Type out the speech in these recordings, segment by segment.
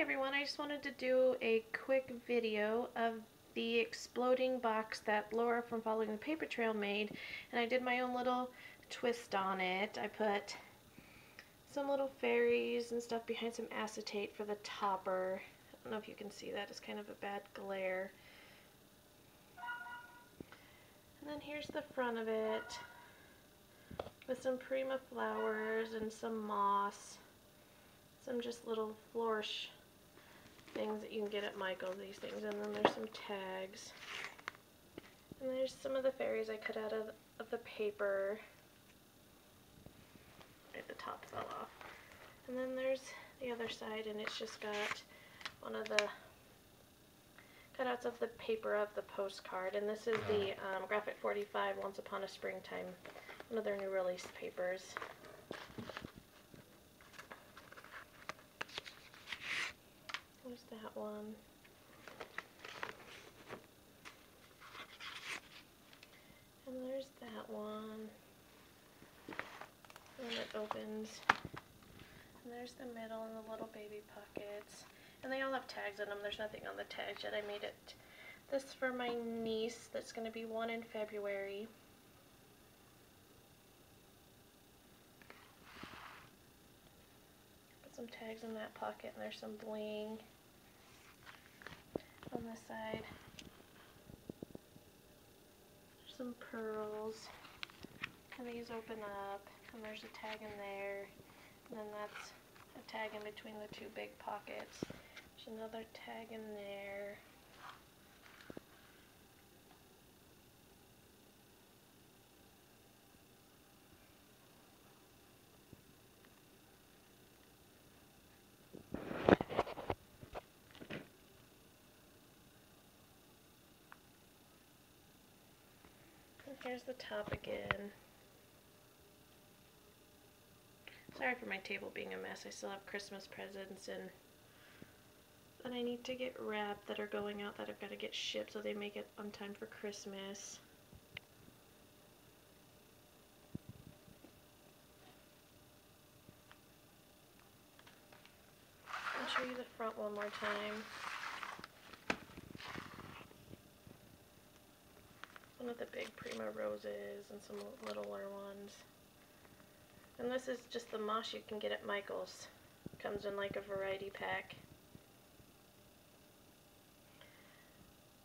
everyone, I just wanted to do a quick video of the exploding box that Laura from Following the Paper Trail made, and I did my own little twist on it. I put some little fairies and stuff behind some acetate for the topper. I don't know if you can see that, it's kind of a bad glare. And then here's the front of it with some Prima flowers and some moss. Some just little flourish things that you can get at Michael's, these things. And then there's some tags. And there's some of the fairies I cut out of the paper. Right, the top fell off. And then there's the other side, and it's just got one of the cutouts of the paper of the postcard. And this is the Graphic 45 Once Upon a Springtime, one of their new release papers. There's that one. And there's that one. And it opens. And there's the middle and the little baby pockets. And they all have tags in them. There's nothing on the tags yet. I made this for my niece that's going to be 1 in February. Put some tags in that pocket, and there's some bling on this side. There's some pearls, and these open up, and there's a tag in there, and then that's a tag in between the two big pockets. There's another tag in there. Here's the top again. Sorry for my table being a mess. I still have Christmas presents and that I need to get wrapped that are going out that I've got to get shipped so they make it on time for Christmas. I'll show you the front one more time. One of the big Prima roses and some littler ones. And this is just the moss you can get at Michael's. Comes in like a variety pack.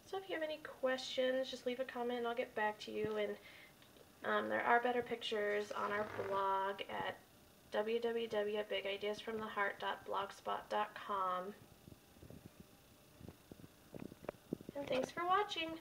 So if you have any questions, just leave a comment and I'll get back to you. And there are better pictures on our blog at www.bigideasfromtheheart.blogspot.com. And thanks for watching.